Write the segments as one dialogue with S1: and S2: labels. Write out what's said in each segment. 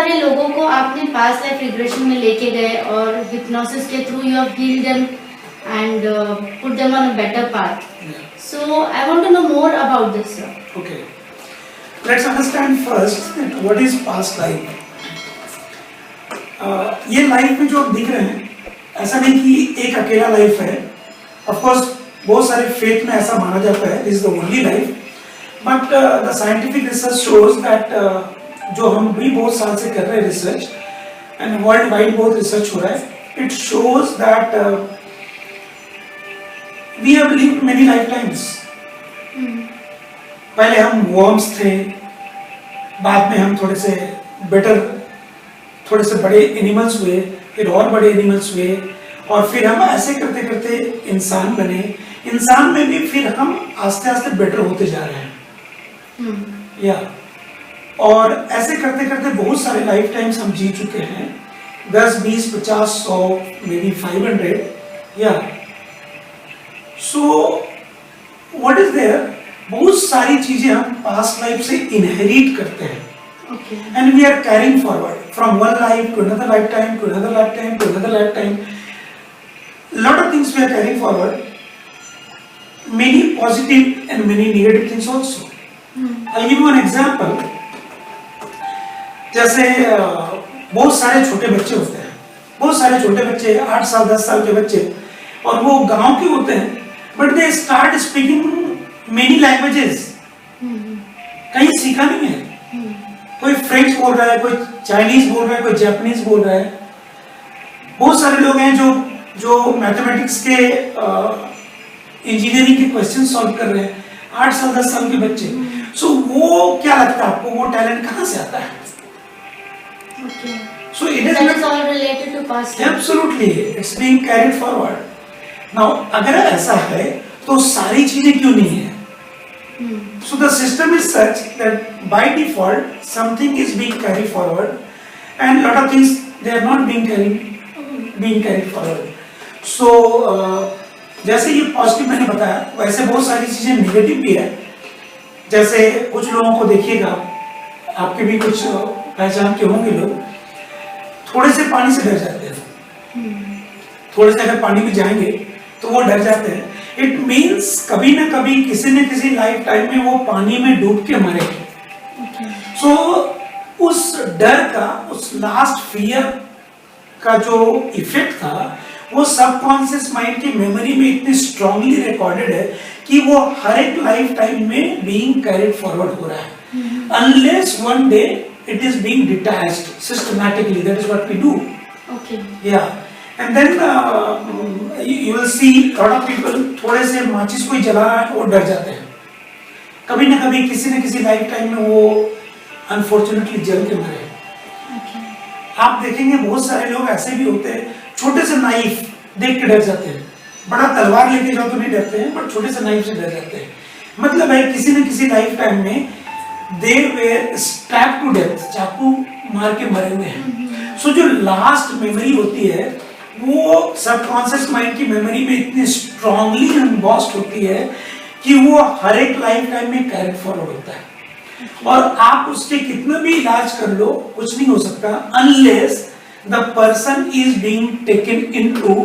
S1: सारे लोगों को आपने पास्ट लाइफ रिग्रेशन में लेके गए और हिप्नोसिस के through you have healed them and put them on a better path. So I want to know more about this, sir.
S2: Okay. Let's understand first that what is past life. ये life में जो आप दिख रहे हैं, ऐसा नहीं कि एक अकेला लाइफ है. Of course, बहुत सारे फेथ में ऐसा माना जाता है, this is the only life. But the scientific research shows that जो हम भी बहुत साल से कर रहे हैं रिसर्च, and वर्ल्ड वाइड बहुत रिसर्च हो रहा है, it shows that we have lived many lifetimes. पहले हम worms थे, बाद में हम थोड़े से बेटर, थोड़े से बड़े एनिमल्स हुए, फिर और बड़े एनिमल्स हुए, और फिर हम ऐसे करते करते इंसान बने. इंसान में भी फिर हम आस्ते आस्ते बेटर होते जा रहे हैं. या और ऐसे करते करते बहुत सारे लाइफ टाइम्स हम जी चुके हैं, 10, 20, 50, 100, मे बी 500. या सो व्हाट इज देयर, बहुत सारी चीजें हम पास्ट लाइफ से इनहेरिट करते हैं. And we are carrying forward from one life to another lifetime, to another lifetime, to another lifetime. Lot of things we are carrying forward. Many positive and many negative things also. I'll give you an example. जैसे बहुत सारे छोटे बच्चे होते हैं, बहुत सारे छोटे बच्चे 8 साल 10 साल के बच्चे, और वो गांव के होते हैं, but they start speaking many languages. कहीं सीखा नहीं है. कोई फ्रेंच बोल रहा है, कोई चाइनीज बोल रहा है, कोई जापानीज बोल रहा है. बहुत सारे लोग हैं जो मैथमेटिक्स के इंजीनियरिंग के क्वेश्चन सॉल्व कर रहे हैं, 8 साल 10 साल के बच्चे. सो वो क्या लगता है आपको, वो टैलेंट कहाँ से आता है? So it is
S1: all related to past life.
S2: Absolutely, it's being carried forward. Now अगर ऐसा है तो सारी चीजें क्यों नहीं है? So the system is such that by default something is being carried forward, and lot of things they are not being carried forward. So जैसे ये पॉजिटिव मैंने बताया, वैसे बहुत सारी चीजें नेगेटिव भी है. जैसे कुछ लोगों को देखिएगा, आपके भी कुछ पहचान के होंगे लोग, थोड़े से पानी से डर जाते हैं. थोड़े से अगर पानी में जाएंगे तो वो डर जाते हैं. इट मीन्स कभी ना कभी किसी न किसी लाइफ टाइम में वो पानी में डूब के मरेंगे. सो उस डर का, उस लास्ट फियर का जो इफेक्ट था, वो सबकॉन्शियस माइंड की मेमोरी में इतनी स्ट्रांगली रिकॉर्डेड है कि वो हर एक लाइफ टाइम में बीइंग कैरिड फॉरवर्ड हो रहा है. Unless one day it is being detached systematically. That is what we do.
S1: Okay.
S2: Yeah. And then you will see lot of people थोड़े से माचिस कोई जला रहा है वो डर जाते हैं. कभी ना कभी किसी न किसी लाइफ टाइम में वो अनफॉर्चुनेटली जल के मरे. आप देखेंगे बहुत सारे लोग ऐसे भी होते हैं, छोटे से नाइफ देख के डर जाते हैं. बड़ा तलवार लेके जाओ तो नहीं डरते हैं, बट छोटे से नाइफ से डर जाते हैं. मतलब है किसी न किसी लाइफ टाइम में they were stabbed to death, चाकू मार के मरे हुए हैं. सो जो लास्ट मेमोरी होती है वो सबकॉन्शियस माइंड की मेमोरी में इतनी स्ट्रांगली एम्बॉस्ड होती है कि वो हर एक लाइफ टाइम में कैरी फॉरवर्ड होता है. और आप उसके कितना भी इलाज कर लो, कुछ नहीं हो सकता unless the person is being taken into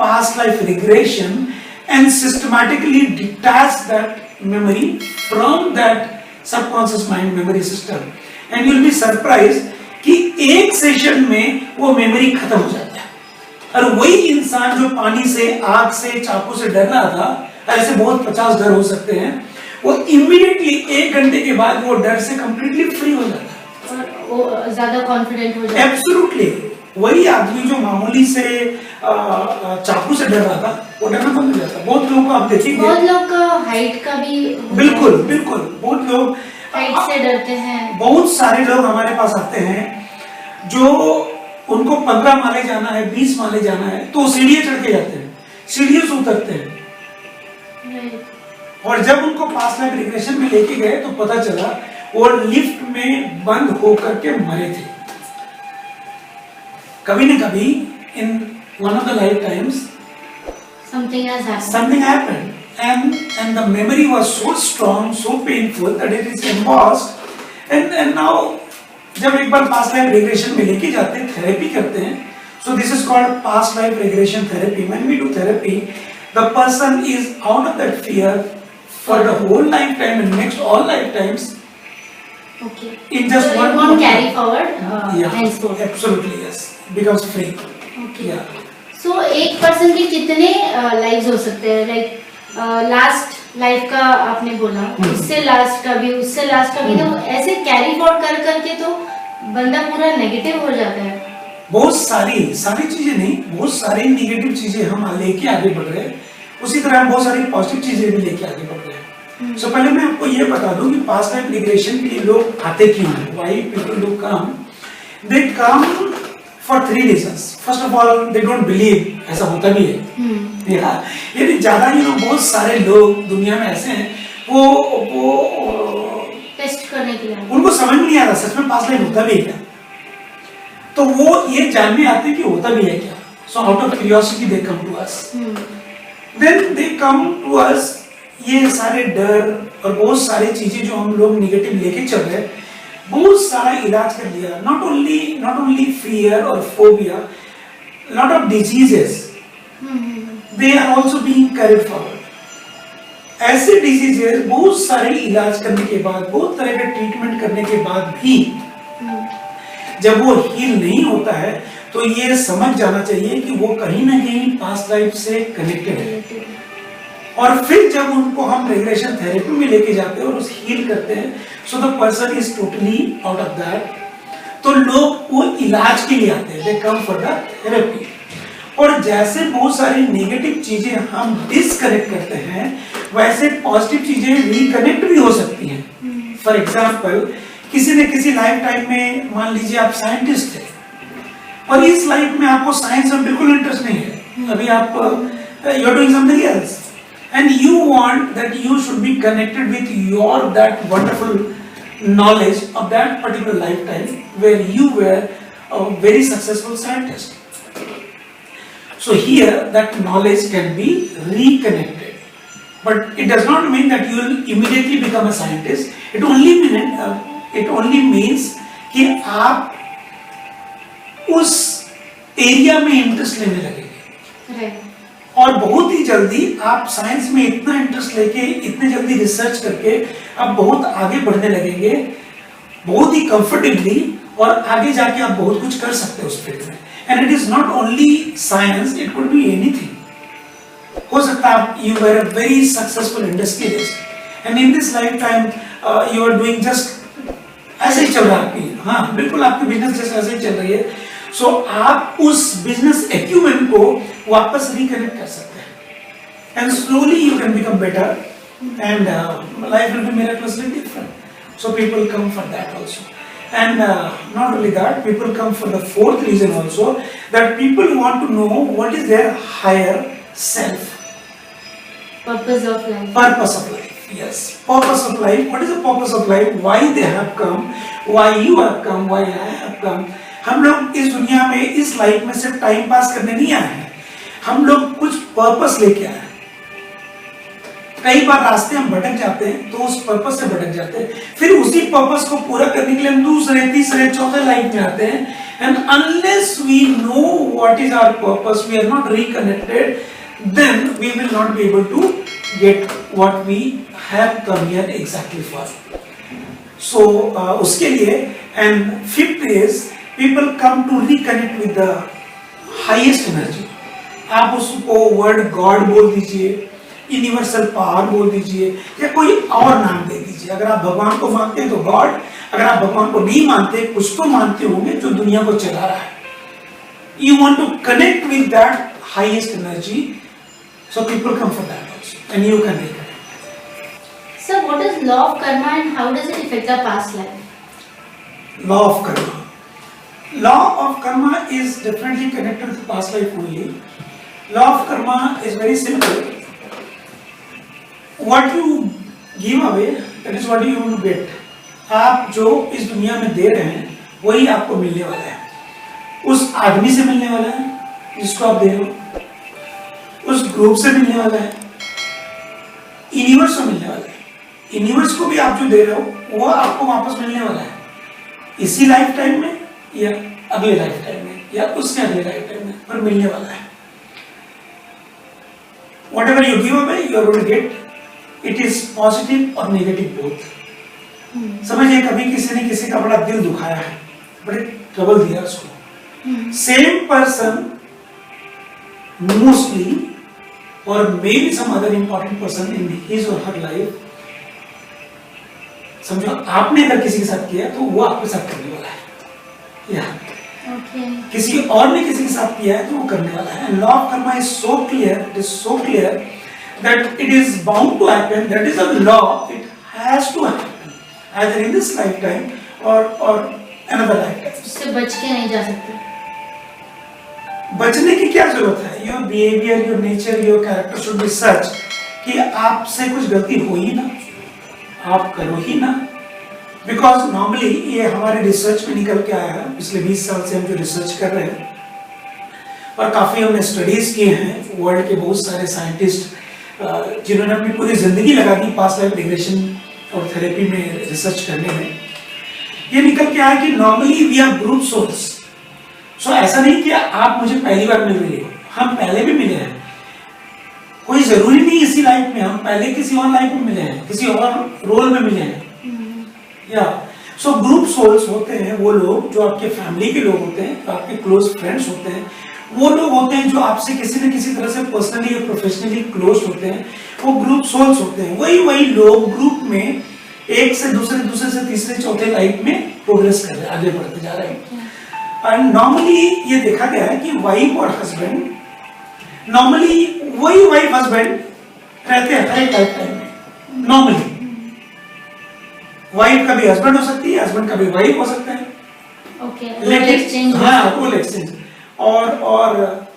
S2: past life regression and systematically detach that memory from that subconscious mind memory system, and you'll be surprised कि एक सेशन में वो मेमोरी खत्म हो जाता है. और वही इंसान जो पानी से, आग से, चाकू से डर रहा था, ऐसे बहुत 50 डर हो सकते हैं, वो इमीडिएटली 1 घंटे के बाद वो डर से कंप्लीटली फ्री हो जाता है
S1: और वो ज्यादा कॉन्फिडेंट हो जाता है.
S2: एब्सोल्युटली. वही आदमी जो मामूली से चाकू से डर रहा था, वो डरना बंद हो जाता है. बहुत लोगों को आप देखेंगे,
S1: बहुत लोग का हाइट का भी
S2: बिल्कुल बिल्कुल, बहुत लोग
S1: हाइट से डरते हैं.
S2: बहुत सारे लोग हमारे पास आते हैं जो उनको 15 माले जाना है, 20 माले जाना है, तो सीढ़ियां चढ़ के जाते हैं, सीढ़ियों से उतरते हैं. और जब उनको पास्ट लाइफ रिग्रेशन में लेके गए तो पता चला वो लिफ्ट में बंद होकर के मरे थे. कभी न कभी in one of the lifetimes something happened, and the memory was so strong, so painful that it is embossed, and now जब एक बार पास्ट लाइफ रिग्रेशन में लेके जाते हैं, थेरेपी करते हैं, so this is called past life regression therapy. When we do therapy, the person is out of that fear for the whole life time and next all life times.
S1: Okay.
S2: In just
S1: So
S2: one
S1: it won't
S2: moment.
S1: carry forward
S2: Yeah,
S1: henceforth.
S2: absolutely yes. Becomes free.
S1: Okay.
S2: Yeah.
S1: So एक person के कितने lives हो सकते हैं? Like last life का आपने बोला, उससे लास्ट का भी, उससे लास्ट का भी, तो ऐसे कैरी फॉरवर्ड कर करके तो बंदा पूरा नेगेटिव हो जाता है.
S2: बहुत सारी चीजें नहीं, बहुत सारी नेगेटिव चीजें हम लेके आगे बढ़ रहे हैं, उसी तरह हम बहुत सारी पॉजिटिव चीजें भी लेके आगे बढ़ रहे हैं. सो पहले मैं आपको ये बता दूं कि पास्ट लाइफ रिग्रेशन के लिए लोग आते क्यों हैं. Why people do come? They come for 3 reasons. First of all, they don't believe ऐसा होता भी है. यदि ज्यादा बहुत सारे लोग दुनिया में ऐसे हैं, वो
S1: टेस्ट करने के लिए
S2: उनको समझ नहीं आता सच में पास्ट लाइफ होता भी है क्या, तो वो ये जानने आते हैं कि होता भी है क्या. So out of curiosity they come to us. Then they come to us. ये सारे डर और बहुत सारी चीजें जो हम लोग निगेटिव लेके चल रहे हैं, बहुत सारा इलाज कर दिया. नॉट ओनली फियर और phobia, lot of diseases they are also being carried forward. ऐसे डिजीजेस बहुत सारे इलाज करने के बाद, बहुत तरह के ट्रीटमेंट करने के बाद भी जब वो हील नहीं होता है, तो ये समझ जाना चाहिए कि वो कहीं ना कहीं पास्ट लाइफ से कनेक्टेड है. और फिर जब उनको हम रिग्रेशन थेरेपी में लेके जाते हैं और उस हील करते हैं, so the person is totally out of that. तो लोग वो इलाज के लिए आते हैं, दे कम फॉर द थेरेपी. और जैसे बहुत सारी नेगेटिव चीजें हम डिसकनेक्ट करते हैं, वैसे पॉजिटिव चीजें रिकनेक्ट भी हो सकती हैं. फॉर एग्जाम्पल, किसी न किसी लाइफ टाइम में मान लीजिए आप साइंटिस्ट थे और इस लाइफ में आपको साइंस में बिल्कुल इंटरेस्ट नहीं है. अभी आप you are doing something else and you want that you should be connected with your that wonderful knowledge of that particular lifetime where you were a very successful scientist. So here that knowledge can be reconnected, but it does not mean that you will immediately become a scientist. It only means कि आप उस area में interest लेने लगेंगे.
S1: Right.
S2: और बहुत ही जल्दी आप साइंस में इतना इंटरेस्ट लेके, इतने जल्दी रिसर्च करके आप बहुत आगे बढ़ने लगेंगे, बहुत ही कंफर्टेबली, और आगे जाके आप बहुत कुछ कर सकते हो उस फील्ड में. And it is not only science, it could be anything. हो सकता है आप you are a very successful industrialist and in this life time you are doing just ऐसे ही चल रहा है आपकी. हाँ बिल्कुल, आपकी बिजनेस जैसे ऐसे ही चल रही है. सो आप उस बिजनेस एक्यूमेंट को वापस रिकनेक्ट कर सकते हैं and slowly you can become better and life will be miraculously different. So people come for that also. And not only that, people come for the fourth reason also, that people want to know what is their higher self.
S1: Purpose of life.
S2: Purpose of life. Yes. Purpose of life. What is the purpose of life? Why they have come? Why you have come? Why I have come? हम लोग इस दुनिया में, इस life में सिर्फ time pass करने नहीं आए हैं. हम लोग कुछ पर्पस लेके आए हैं. कई बार रास्ते हम भटक जाते हैं, तो उस पर्पस से भटक जाते हैं. फिर उसी पर्पस को पूरा करने के लिए हम दूसरे, तीसरे, चौथे लाइफ में आते हैं. And unless we know what is our purpose, we are not reconnected, then we will not be able to get what we have come here exactly for. So उसके लिए, and fifth is people come to reconnect with the highest energy. आप उसको word God बोल दीजिए, universal power बोल दीजिए, या कोई और नाम दे दीजिए. अगर आप भगवान को मानते हैं तो गॉड, अगर आप भगवान को नहीं मानते, कुछ तो मानते होंगे जो दुनिया को चला रहा है. You want to connect with that highest energy, so people come for that also and you can reconnect.
S1: Sir, what is law of karma and how does it affect our past life?
S2: Law of karma. Law of karma is definitely connected to past life only. Law of karma is very simple. What you give away, that is what you want to get. आप जो इस दुनिया में दे रहे हैं, वही आपको मिलने वाला है. उस आदमी से मिलने वाला है जिसको आप दे रहे हो, उस ग्रुप से मिलने वाला है, यूनिवर्स से मिलने वाला है. यूनिवर्स को भी आप जो दे रहे हो, वो आपको वापस मिलने वाला है. इसी लाइफ टाइम में या अगले लाइफ टाइम में या उससे अगले लाइफ टाइम में, पर मिलने वाला है। Whatever you give away, you are going to get. It is positive और negative both. समझिए कभी किसी ने किसी का बड़ा दिल दुखाया है, बड़े ट्रबल दिया उसको, सेम पर्सन मोस्टली और maybe some other important person in his or her life, समझो आपने अगर किसी के साथ किया तो वो आपके साथ करने वाला है, या किसी और ने किसी के साथ किया है तो वो करने वाला है। Law of karma is so clear, it is so clear that it is bound to happen, that is a law, it has to happen either in this lifetime or another lifetime.
S1: उससे बच के नहीं जा सकते।
S2: बचने की क्या जरूरत है? Your behavior, your nature, your character should be such कि आपसे कुछ गलती हो ही ना, आप करो ही ना। Because normally ये हमारे रिसर्च में निकल के आया है, पिछले 20 साल से हम जो रिसर्च कर रहे हैं और काफी हमने स्टडीज किए हैं, वर्ल्ड के बहुत सारे साइंटिस्ट जिन्होंने अपनी पूरी जिंदगी लगा दी पास्ट लाइफ रिग्रेशन और थेरेपी में रिसर्च करने में, ये निकल के आया कि normally we are group souls. So ऐसा नहीं कि आप मुझे पहली बार मिल रही हो, हम पहले भी मिले हैं, कोई जरूरी नहीं इसी लाइफ में, हम पहले किसी और लाइफ में मिले हैं, किसी और रोल में मिले हैं, या सो ग्रुप सोल्स होते हैं वो लोग जो आपके फैमिली के लोग होते हैं, जो आपके क्लोज फ्रेंड्स होते हैं, वो लोग होते हैं जो आपसे किसी न किसी तरह से पर्सनली या प्रोफेशनली क्लोज होते हैं, वो ग्रुप सोल्स होते हैं। वही लोग ग्रुप में एक से दूसरे से तीसरे चौथे लाइफ में प्रोग्रेस कर रहे हैं, आगे बढ़ते जा रहे हैं। एंड नॉर्मली ये देखा गया है कि वाइफ और हस्बैंड, नॉर्मली वही वाइफ हस्बैंड रहते हैं हर एक लाइफ टाइम में। नॉर्मली वाइफ कभी हस्बैंड हो सकती है, हस्बैंड कभी वाइफ हो सकता है,
S1: लेकिन
S2: रोल एक्सचेंज, और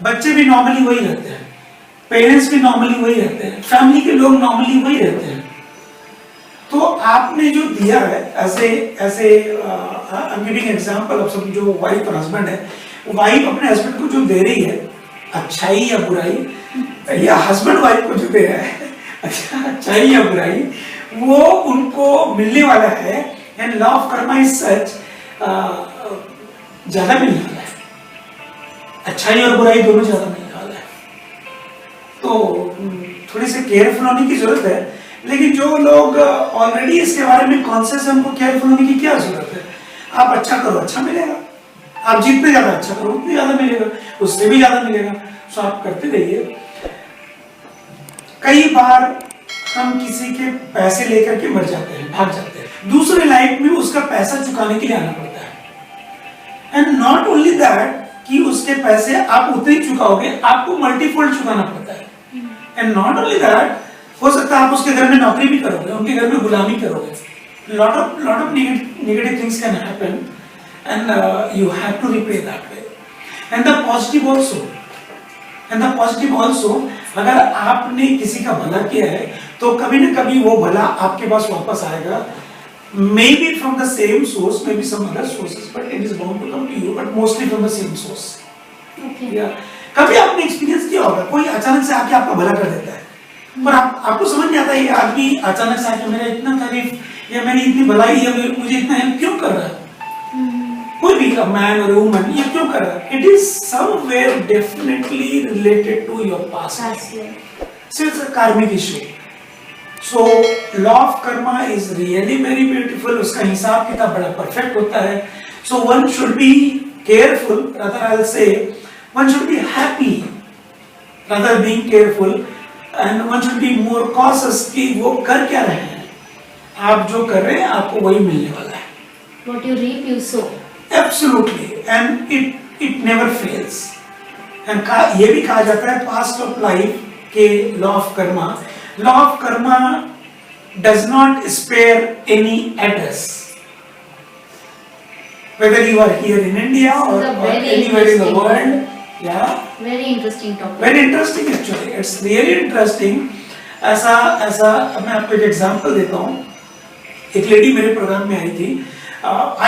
S2: बच्चे भी नॉर्मली वही रहते हैं, पेरेंट्स भी नॉर्मली वही रहते हैं, फैमिली के लोग नॉर्मली वही रहते हैं। तो आपने जो दिया है ऐसे I am giving example of सब, जो वाइफ और हस्बैंड है, वाइफ अपने हस्बैंड को जो दे रही है, अच्छाई या बुराई, या हस्बैंड वाइफ को जो दे रहा है अच्छाई या बुराई, वो उनको मिलने वाला है। And law of karma is such, ज्यादा मिलने वाला है, अच्छाई और बुराई दोनों ज्यादा मिलने वाला है। तो थोड़ी सी केयरफुल होने की जरूरत है, लेकिन जो लोग ऑलरेडी इसके बारे में कॉन्शियस है उनको केयरफुल होने की क्या जरूरत है? आप अच्छा करो, अच्छा मिलेगा, आप जितने ज्यादा अच्छा करो उतने ज्यादा मिलेगा, उससे भी ज्यादा मिलेगा। सो आप करते रहिए। कई बार हम किसी के पैसे लेकर के मर जाते हैं, भाग जाते हैं, दूसरे लाइफ में उसका पैसा चुकाने के लिए आना पड़ता है। एंड नॉट ओनली दैट कि उसके पैसे आप उतने ही चुकाओगे, आपको मल्टीफोल्ड चुकाना पड़ता है। एंड नॉट ओनली दैट, हो सकता है आप उसके घर में नौकरी भी करोगे, उनके घर में गुलामी करोगे, lot of negative things can happen and you have to replay that way. And the positive also, अगर आपने किसी का भला किया है तो कभी ना कभी वो भला आपके पास वापस आएगा, maybe from the same source, maybe some other sources, but it is bound to come to you, but mostly from the same source.
S1: Okay.
S2: Yeah. कभी आपने एक्सपीरियंस किया होगा, कोई अचानक से आके आपका भला कर देता है, पर आपको समझ नहीं आता ये आदमी अचानक से आके मेरा इतना तारीफ या मेरी इतनी भलाई या मुझे इतना हेल्प क्यों कर रहा है? कोई भी मैन और वुमन ये क्यों कर रहा है? It is somewhere definitely related to your past, so it's a karmic issue. So law of karma is really very beautiful. उसका हिसाब किताब बड़ा परफेक्ट होता है। So one should be careful, rather I'll say one should be happy rather being careful, and one should be more cautious कि वो कर क्या रहे हैं। आप जो कर रहे हैं आपको वही मिलने वाला है।
S1: What you reap you sow.
S2: Absolutely, and it never fails. And ये भी कहा जाता है past of life के law of karma, law of karma does not spare any address, whether you are here in India or anywhere in the world. Yeah,
S1: very interesting topic.
S2: Very interesting actually, it's really interesting. ऐसा मैं आपको एक example देता हूँ। एक lady मेरे programme में आई थी।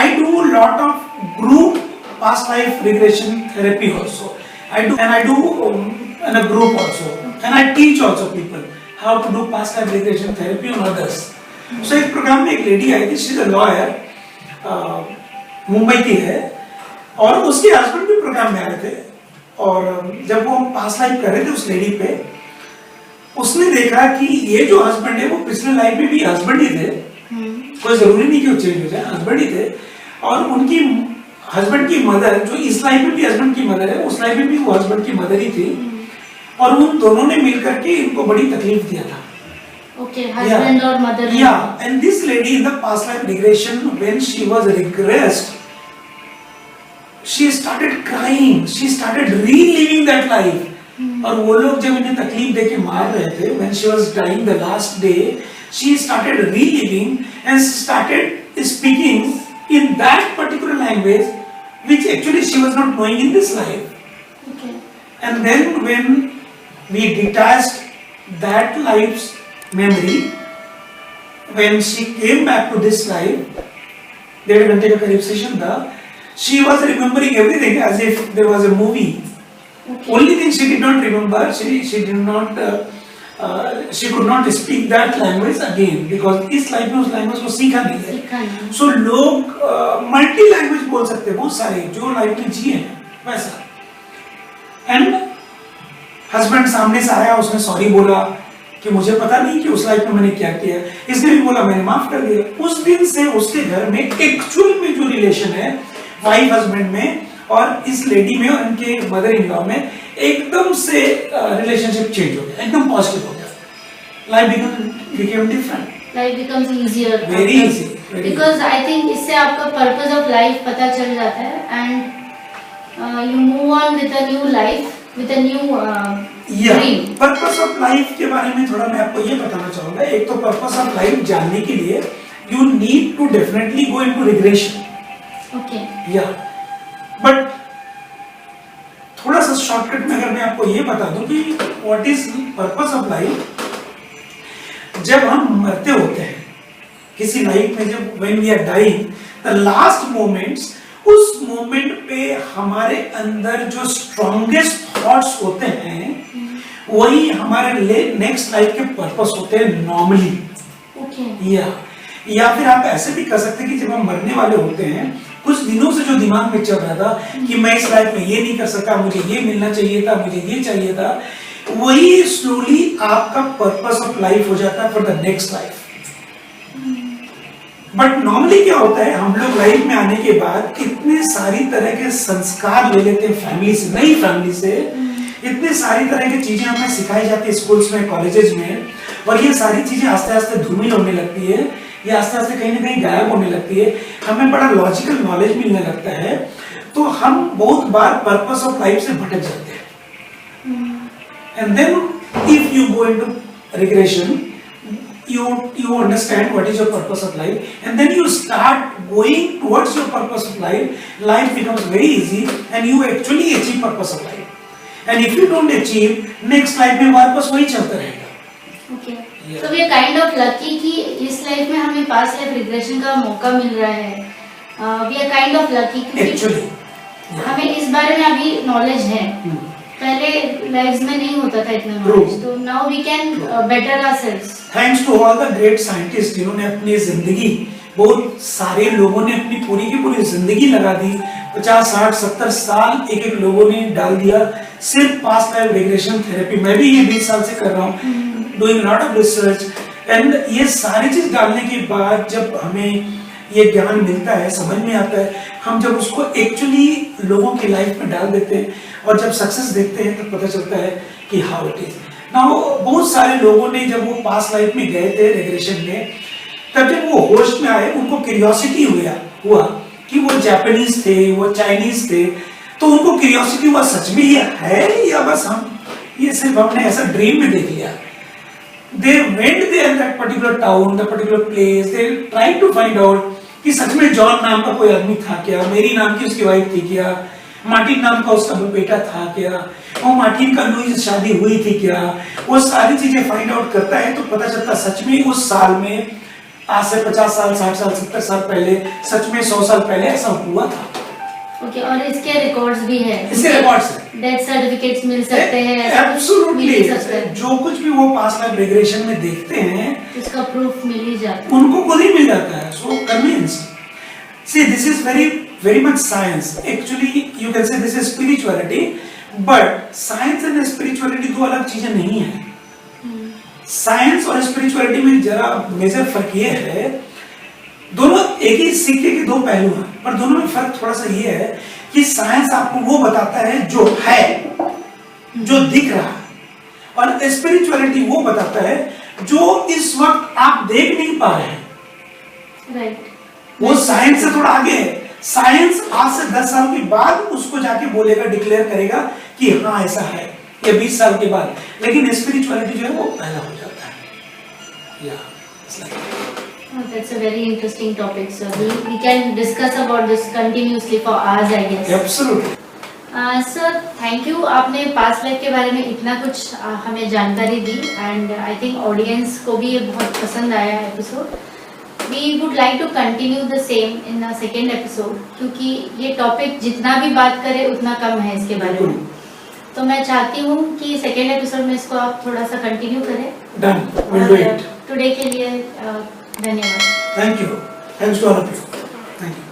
S2: I do lot of group past life regression therapy also. I do in a group also, and I teach also people how to do past life regression therapy on others. So एक programme में एक lady आई थी, she is a lawyer, Mumbai की है, और उसके husband भी programme में आए थे, और जब वो पास लाइफ कर रहे थे उस लेडी पे, उसने देखा कि ये जो हस्बैंड है वो पिछले लाइफ में भी हस्बैंड ही थे, कोई जरूरी नहीं कि वो चेंज हो जाए, हस्बैंड ही थे, और उनकी हस्बैंड की मदर जो इस लाइफ में भी हस्बैंड की मदर है, उस लाइफ में भी वो हस्बैंड की मदर ही थी, और उन दोनों ने मिलकर के इनको बड़ी तकलीफ दिया था।
S1: Okay, husband or mother.
S2: Yeah, and this lady in the past life regression, when she was regressed, she started crying, she started reliving that life. और वो लोग जब इन्हें तकलीफ देके मार रहे थे, when she was dying the last day, she started reliving and started speaking in that particular language, which actually she was not knowing in this life.
S1: Okay.
S2: And then when we detached that life's memory, when she came back to this life, 1.5 घंटे का करीब session था, she was remembering everything as if there was a movie. Okay. Only thing she did not remember, she did not she could not speak that language again, because इस life में उस language को सीखा नहीं है। So लोग multi language बोल सकते हैं बहुत सारे, जो लाइफ में जिए हैं वैसा। एंड हस्बैंड सामने से आया, उसने सॉरी बोला कि मुझे पता नहीं कि उस लाइफ में मैंने क्या किया, इसने भी बोला मैंने माफ कर दिया। उस दिन से उसके घर में एक्चुअल में जो रिलेशन है वाइफ हस्बैंड में और इस लेडी में और इनके मदर इन लॉ में, एकदम से रिलेशनशिप चेंज हो गया, एकदम पॉजिटिव हो गया। Life became different,
S1: life becomes easier,
S2: very easy,
S1: because I think इससे आपका पर्पस ऑफ लाइफ पता चल जाता है, and you move on with a new life, with a new
S2: purpose of life के बारे में थोड़ा मैं आपको ये बताना चाहूंगा। एक तो पर्पस ऑफ लाइफ जानने के लिए you need to definitely go into regression.
S1: Okay,
S2: yeah but थोड़ा सा शॉर्टकट में अगर मैं आपको ये बता दूं कि what is purpose of life, जब हम मरते होते हैं किसी लाइफ में, जब when we are dying, the last moments, उस मोमेंट पे हमारे अंदर जो स्ट्रॉन्गेस्ट थॉट्स होते हैं वही हमारे नेक्स्ट लाइफ के पर्पस होते हैं नॉर्मली।
S1: ओके,
S2: या फिर आप ऐसे भी कर सकते हैं कि जब हम मरने वाले होते हैं, कुछ दिनों से जो दिमाग में चल रहा था कि मैं इस लाइफ में ये नहीं कर सका, मुझे ये मिलना चाहिए था, मुझे ये चाहिए था, वही स्लोली आपका पर्पस ऑफ लाइफ हो जाता है for the next life. But normally क्या होता है, हम लोग लाइफ में आने के बाद इतने सारी तरह के संस्कार ले लेते हैं फैमिली से, नई फैमिली से, इतनी सारी तरह की चीजें हमें सिखाई जाती है स्कूल्स में, कॉलेजेस में, और ये सारी चीजें आस्ते आस्ते धूमिल होने लगती है, ये आस्ते आस्ते कहीं ना कहीं गायब होने लगती है, हमें बड़ा लॉजिकल नॉलेज मिलने लगता है, तो हम बहुत बार पर्पस ऑफ लाइफ से भटक जाते हैं। And then if you go into regression, you understand what is your purpose of life, and then you start going towards your purpose of life, life becomes very easy and you actually achieve purpose of life. And if you don't achieve, next life में वापस वही चलता रहेगा।
S1: Okay, so we are kind of lucky कि इस life में हमें past life regression का मौका मिल रहा है। We are kind of lucky क्योंकि
S2: actually
S1: हमें इस बारे में अभी नॉलेज है, पहले लाइव्स में नहीं होता था इतना नॉलेज, तो now we can better ourselves.
S2: Thanks to all the great scientist जिन्होंने अपनी जिंदगी, बहुत सारे लोगों ने अपनी पूरी की पूरी जिंदगी लगा दी, 50, 60, 70 साल एक एक लोगों ने डाल दिया सिर्फ पास्ट लाइफ रिग्रेशन थेरेपी। मैं भी ये 20 साल से कर रहा हूँ, doing lot of research, and ये सारी चीज डालने के बाद जब हमें ये ज्ञान मिलता है, समझ में आता है, हम जब उसको एक्चुअली लोगों की लाइफ में डाल देते हैं और जब सक्सेस देखते हैं तो पता चलता है कि हाउ इट इज। नाउ बहुत सारे लोगों ने जब वो पास्ट लाइफ में गए थे रिग्रेशन में, तब जब वो होश में आए उनको क्यूरियोसिटी हुआ कि वो जापानीज थे, वो चाइनीज थे, तो उनको क्यूरियोसिटी हुआ सच में ये है या बस हम ये सिर्फ हमने ऐसा ड्रीम में देख लिया। They went there in that particular town, that particular place. They tried to find out कि सच में जॉन नाम का कोई आदमी था क्या, मेरी नाम की उसकी वाइफ थी क्या, मार्टिन नाम का उसका बेटा था क्या, और मार्टिन का लुई से शादी हुई थी क्या, वो सारी चीजें फाइंड आउट करता है तो पता चलता सच में उस साल में, आज से 50 साल, 60 साल, 70 साल पहले, सच में 100 साल पहले ऐसा हुआ था।
S1: ओके, और इसके रिकॉर्ड्स भी है,
S2: इसके रिकॉर्ड्स है,
S1: डेथ सर्टिफिकेट्स मिल सकते हैं,
S2: एब्सोल्युटली, जो कुछ भी वो पास्ट लाइफ रिग्रेशन में देखते हैं
S1: उसका प्रूफ मिल ही जाता है,
S2: उनको खुद ही मिल जाता है। So convince, see this is very very much science. Actually, you can say this is spirituality, but science and spirituality दो अलग चीजें नहीं है. साइंस और स्पिरिचुअलिटी में जरा मेजर फर्क ये है, दोनों एक ही सिक्के के दो पहलू हैं, पर दोनों में फर्क थोड़ा सा ये है कि साइंस आपको वो बताता है जो है, जो दिख रहा है, और स्पिरिचुअलिटी वो बताता है जो इस वक्त आप देख नहीं पा रहे हैं.
S1: राइट.
S2: वो साइंस से थोड़ा आगे है. साइंस आज से 10 साल के बाद उसको जाके बोलेगा, डिक्लेयर करेगा कि हाँ ऐसा है, या 20 साल के बाद. लेकिन स्पिरिचुअलिटी जो है वो पहला हो जाता है.
S1: That's a very interesting topic, sir. We can discuss about this continuously for hours, I guess.
S2: Absolutely.
S1: Sir thank you, आपने पास्ट लाइफ के बारे में इतना कुछ हमें जानकारी दी, एंड आई थिंक ऑडियंस को भी ये बहुत पसंद आया episode. We would like to continue the same in the second episode, क्योंकि ये टॉपिक जितना भी बात करें उतना कम है इसके बारे में. तो मैं चाहती हूँ कि सेकेंड एपिसोड में इसको आप थोड़ा सा कंटिन्यू करें.
S2: Done. We'll do it.
S1: Today के लिए धन्यवाद.
S2: Thank you. Thanks to all of you. Thank you.